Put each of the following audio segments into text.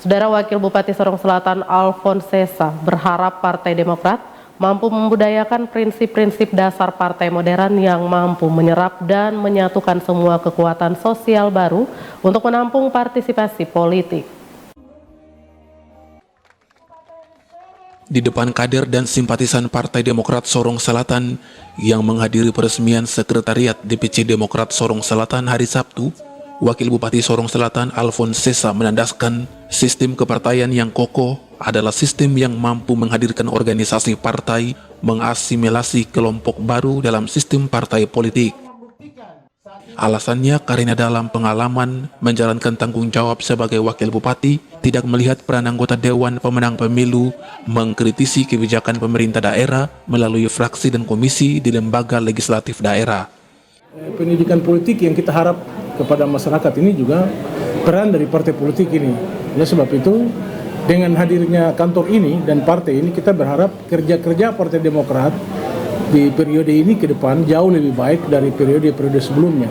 Saudara Wakil Bupati Sorong Selatan Alphonse Sessa berharap Partai Demokrat mampu membudayakan prinsip-prinsip dasar partai modern yang mampu menyerap dan menyatukan semua kekuatan sosial baru untuk menampung partisipasi politik. Di depan kader dan simpatisan Partai Demokrat Sorong Selatan yang menghadiri peresmian Sekretariat DPC Demokrat Sorong Selatan hari Sabtu, Wakil Bupati Sorong Selatan Alphonse Sessa menandaskan sistem kepartaian yang kokoh adalah sistem yang mampu menghadirkan organisasi partai, mengasimilasi kelompok baru dalam sistem partai politik. Alasannya karena dalam pengalaman menjalankan tanggung jawab sebagai Wakil Bupati, tidak melihat peran anggota Dewan Pemenang Pemilu mengkritisi kebijakan pemerintah daerah melalui fraksi dan komisi di lembaga legislatif daerah. Pendidikan politik yang kita harap kepada masyarakat ini juga peran dari partai politik ini. Ya, sebab itu dengan hadirnya kantor ini dan partai ini kita berharap kerja-kerja Partai Demokrat di periode ini ke depan jauh lebih baik dari periode-periode sebelumnya.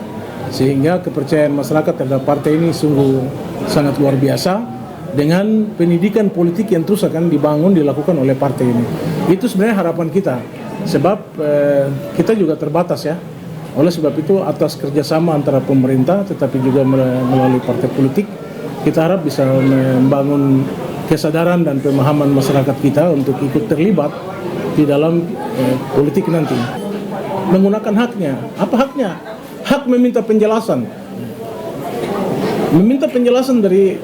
Sehingga kepercayaan masyarakat terhadap partai ini sungguh sangat luar biasa dengan pendidikan politik yang terus akan dibangun, dilakukan oleh partai ini. Itu sebenarnya harapan kita. Sebab kita juga terbatas ya. Oleh sebab itu atas kerjasama antara pemerintah tetapi juga melalui partai politik, kita harap bisa membangun kesadaran dan pemahaman masyarakat kita untuk ikut terlibat di dalam politik nanti. Menggunakan haknya. Apa haknya? Hak meminta penjelasan. Meminta penjelasan dari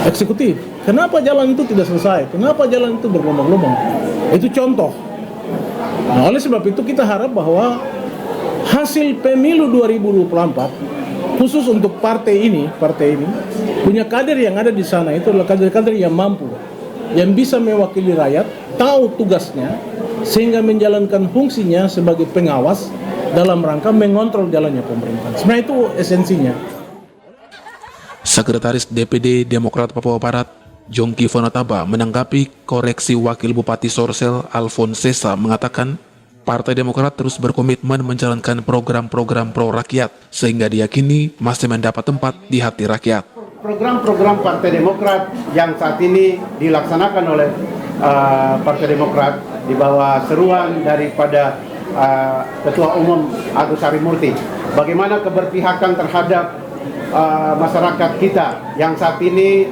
eksekutif. Kenapa jalan itu tidak selesai? Kenapa jalan itu berlubang-lubang? Itu contoh. Nah, oleh sebab itu kita harap bahwa hasil pemilu 2024 khusus untuk partai ini punya kader yang ada di sana itu adalah kader-kader yang mampu, yang bisa mewakili rakyat, tahu tugasnya sehingga menjalankan fungsinya sebagai pengawas dalam rangka mengontrol jalannya pemerintahan. Sebenarnya itu esensinya. Sekretaris DPD Demokrat Papua Barat Jongki Fonataba menanggapi koreksi Wakil Bupati Sorsel Alphonse Sessa mengatakan Partai Demokrat terus berkomitmen menjalankan program-program pro rakyat sehingga diyakini masih mendapat tempat di hati rakyat. Program-program Partai Demokrat yang saat ini dilaksanakan oleh Partai Demokrat di bawah seruan daripada Ketua Umum Agus Harimurti. Bagaimana keberpihakan terhadap masyarakat kita yang saat ini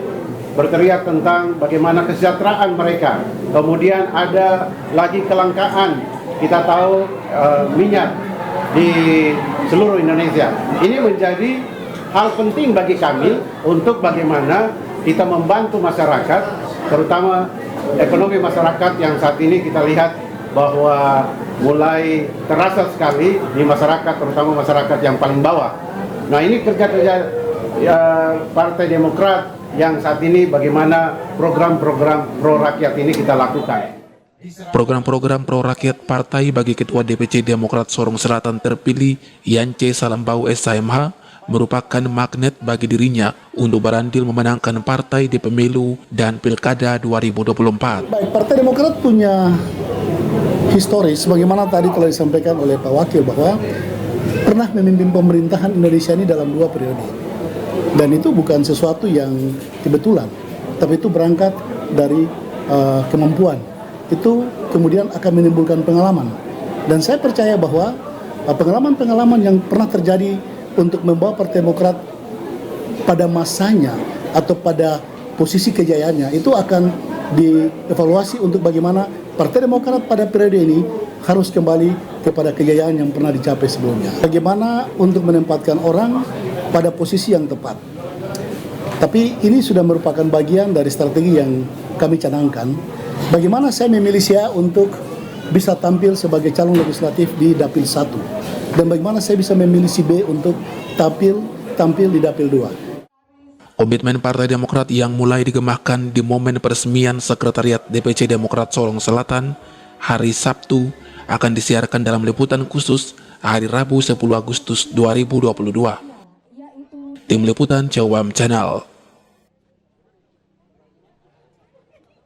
berteriak tentang bagaimana kesejahteraan mereka. Kemudian ada lagi kelangkaan. Kita tahu minyak di seluruh Indonesia. Ini menjadi hal penting bagi kami untuk bagaimana kita membantu masyarakat, terutama ekonomi masyarakat yang saat ini kita lihat bahwa mulai terasa sekali di masyarakat, terutama masyarakat yang paling bawah. Nah, ini kerja-kerja Partai Demokrat yang saat ini bagaimana program-program pro rakyat ini kita lakukan. Program-program pro rakyat partai bagi Ketua DPC Demokrat Sorong Selatan terpilih Yance Salambau SHMH merupakan magnet bagi dirinya untuk berandil memenangkan partai di pemilu dan pilkada 2024. Baik, Partai Demokrat punya historis, sebagaimana tadi telah disampaikan oleh Pak Wakil bahwa pernah memimpin pemerintahan Indonesia ini dalam 2 periode. Dan itu bukan sesuatu yang kebetulan, tapi itu berangkat dari kemampuan. Itu kemudian akan menimbulkan pengalaman. Dan saya percaya bahwa pengalaman-pengalaman yang pernah terjadi untuk membawa Partai Demokrat pada masanya atau pada posisi kejayaannya itu akan dievaluasi untuk bagaimana Partai Demokrat pada periode ini harus kembali kepada kejayaan yang pernah dicapai sebelumnya. Bagaimana untuk menempatkan orang pada posisi yang tepat. Tapi ini sudah merupakan bagian dari strategi yang kami canangkan. Bagaimana saya memilih saya untuk bisa tampil sebagai calon legislatif di Dapil 1 dan bagaimana saya bisa memilih si B untuk tampil di Dapil 2. Komitmen Partai Demokrat yang mulai digemahkan di momen peresmian Sekretariat DPC Demokrat Sorong Selatan hari Sabtu akan disiarkan dalam liputan khusus hari Rabu 10 Agustus 2022. Tim Liputan Cawam Channel.